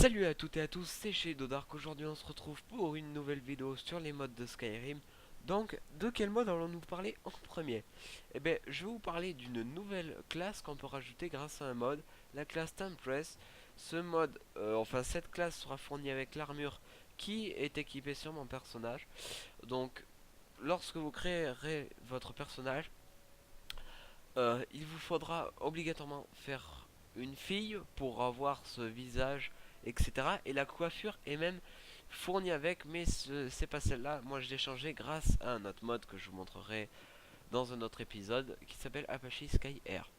Salut à toutes et à tous, c'est Shadowdark. Aujourd'hui on se retrouve pour une nouvelle vidéo sur les modes de Skyrim. Donc, de quel mode allons-nous parler en premier? Eh bien, je vais vous parler d'une nouvelle classe qu'on peut rajouter grâce à un mode, la classe Temptress. Ce mode, cette classe sera fournie avec l'armure qui est équipée sur mon personnage. Donc, lorsque vous créerez votre personnage, il vous faudra obligatoirement faire une fille pour avoir ce visage, etc. Et la coiffure est même fournie avec, mais c'est pas celle-là. Moi, je l'ai changé grâce à un autre mode que je vous montrerai dans un autre épisode qui s'appelle Apache Sky Air.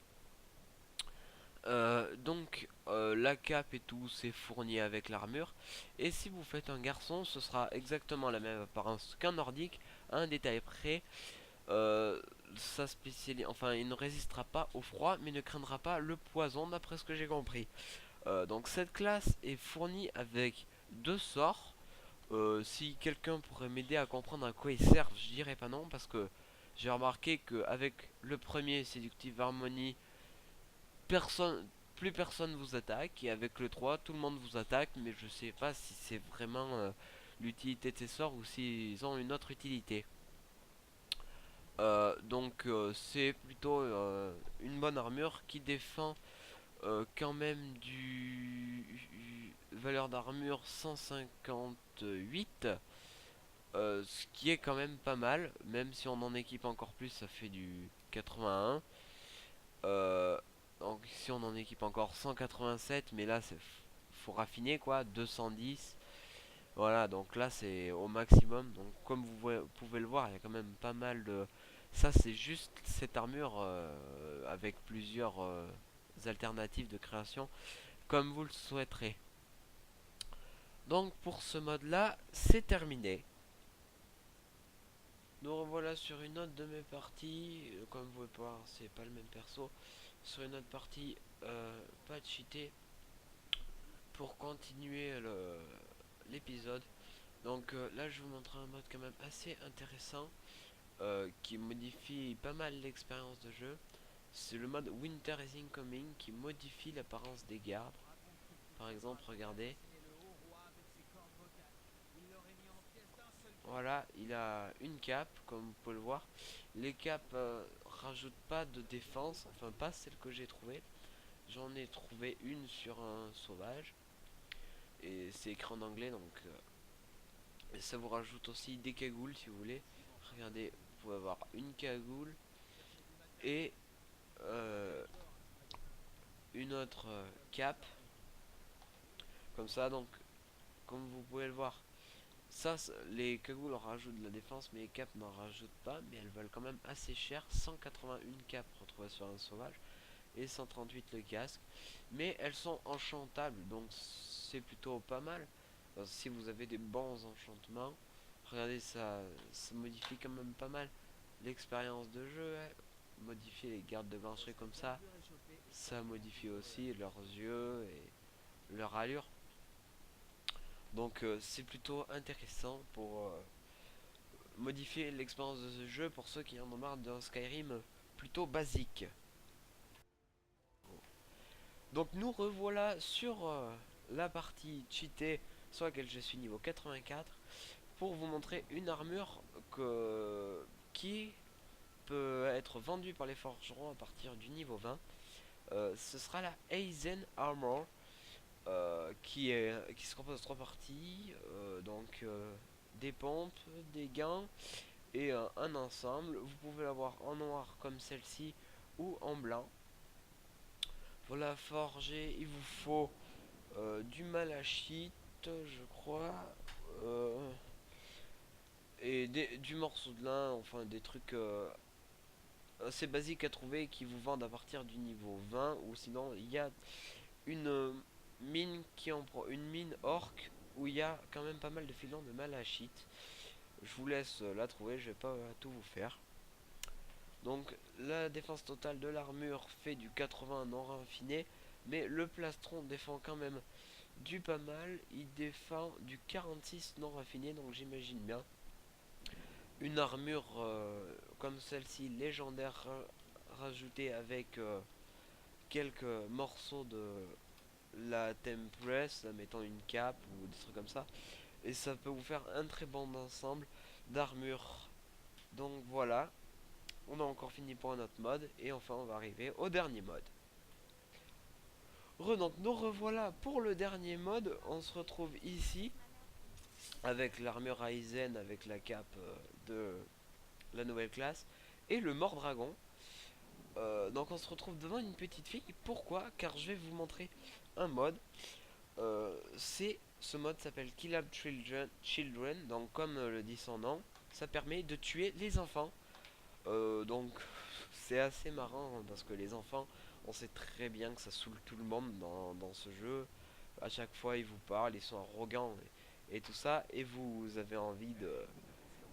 La cape et tout, c'est fourni avec l'armure. Et si vous faites un garçon, ce sera exactement la même apparence qu'un nordique, à un détail près. Euh, il ne résistera pas au froid, mais ne craindra pas le poison, d'après ce que j'ai compris. Donc cette classe est fournie avec deux sorts. Si quelqu'un pourrait m'aider à comprendre à quoi ils servent, je dirais pas non, parce que j'ai remarqué qu'avec le premier Seductive Harmony, personne, plus personne vous attaque, et avec le 3 tout le monde vous attaque, mais je sais pas si c'est vraiment l'utilité de ces sorts ou s'ils ont une autre utilité. C'est plutôt une bonne armure qui défend quand même du valeur d'armure 158, ce qui est quand même pas mal, même si on en équipe encore plus, ça fait du 81. Euh, donc si on en équipe encore 187, mais là c'est faut raffiner quoi, 210. Voilà, donc là c'est au maximum. Donc comme pouvez le voir, il y a quand même pas mal de... Ça c'est juste cette armure avec plusieurs alternatives de création, comme vous le souhaiterez. Donc pour ce mode là, c'est terminé. Nous revoilà sur une autre de mes parties. Comme vous pouvez voir, c'est pas le même perso. Sur une autre partie, pas cheaté pour continuer l'épisode. Là je vous montre un mode quand même assez intéressant qui modifie pas mal l'expérience de jeu. C'est le mode Winter is Incoming qui modifie l'apparence des gardes. Par exemple, regardez. Voilà, il a une cape, comme vous pouvez le voir. Les capes rajoutent pas de défense, enfin pas celle que j'ai trouvée. J'en ai trouvé une sur un sauvage. Et c'est écrit en anglais, et ça vous rajoute aussi des cagoules si vous voulez. Regardez, vous pouvez avoir une cagoule et euh, une autre cape. Comme ça, donc, comme vous pouvez le voir, les cagoules rajoutent de la défense, mais les capes n'en rajoutent pas, mais elles valent quand même assez cher. 181 capes retrouvées sur un sauvage et 138 le casque. Mais elles sont enchantables, donc c'est plutôt pas mal. Si vous avez des bons enchantements, regardez ça modifie quand même pas mal l'expérience de jeu. Hein. Modifier les gardes de blancherie comme ça modifie aussi leurs yeux et leur allure. C'est plutôt intéressant pour modifier l'expérience de ce jeu pour ceux qui en ont marre d'un Skyrim plutôt basique. Donc nous revoilà sur la partie cheatée sur laquelle je suis niveau 84 pour vous montrer une armure qui peut être vendue par les forgerons à partir du niveau 20. Ce sera la Aizen Armor qui se compose de trois parties, des pompes, des gains et un ensemble. Vous pouvez l'avoir en noir comme celle-ci ou en blanc. Pour la forger, il vous faut du malachite, je crois, euh, et du morceau de lin, enfin des trucs assez basiques à trouver qui vous vendent à partir du niveau 20. Ou sinon, il y a une mine une mine orque où il y a quand même pas mal de filons de malachite. Je vous laisse la trouver, je vais pas tout vous faire. Donc la défense totale de l'armure fait du 80 non raffiné, mais le plastron défend quand même du pas mal. Il défend du 46 non raffiné, donc j'imagine bien. Une armure comme celle-ci, légendaire, rajoutée avec quelques morceaux la Tempress, mettant une cape ou des trucs comme ça. Et ça peut vous faire un très bon ensemble d'armure. Donc voilà, on a encore fini pour un autre mode. Et enfin on va arriver au dernier mode. Donc nous revoilà pour le dernier mode. On se retrouve ici avec l'armure Aizen, avec la cape de la nouvelle classe. Et le Mordragon. Donc on se retrouve devant une petite fille. Pourquoi? Car je vais vous montrer un mode. Ce mode s'appelle Kill Up Children. Donc comme le dit son nom, ça permet de tuer les enfants. Donc c'est assez marrant hein, parce que les enfants, on sait très bien que ça saoule tout le monde dans ce jeu. À chaque fois ils vous parlent, ils sont arrogants et tout ça. Et vous avez envie de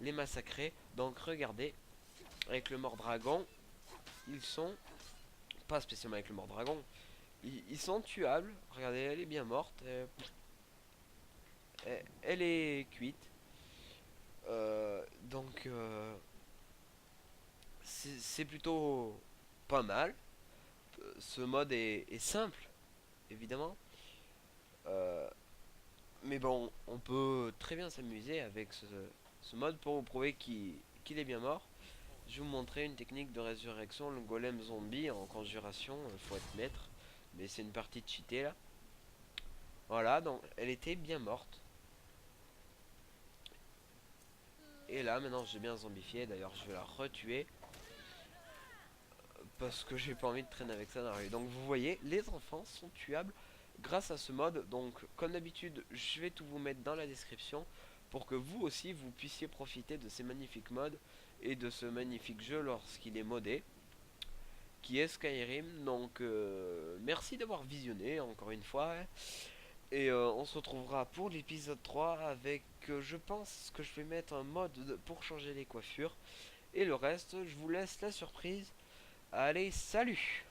les massacrer. Donc regardez, avec le Mordragon, ils sont pas spécialement avec le Mordragon. Ils sont tuables. Regardez, elle est bien morte. Elle est cuite. Donc c'est plutôt pas mal. Ce mode est simple, évidemment. Euh, mais bon, on peut très bien s'amuser avec ce mode pour vous prouver qu'il est bien mort. Je vais vous montrer une technique de résurrection, le golem zombie en conjuration. Il faut être maître. Mais c'est une partie de cheaté là. Voilà, donc elle était bien morte. Et là, maintenant, j'ai bien zombifié. D'ailleurs, je vais la retuer. Parce que j'ai pas envie de traîner avec ça dans la rue. Donc, vous voyez, les enfants sont tuables grâce à ce mode. Donc, comme d'habitude, je vais tout vous mettre dans la description. Pour que vous aussi, vous puissiez profiter de ces magnifiques modes. Et de ce magnifique jeu lorsqu'il est modé. Qui est Skyrim. Donc, merci d'avoir visionné, encore une fois. Et on se retrouvera pour l'épisode 3 avec, je pense que je vais mettre un mode pour changer les coiffures. Et le reste, je vous laisse la surprise. Allez, salut!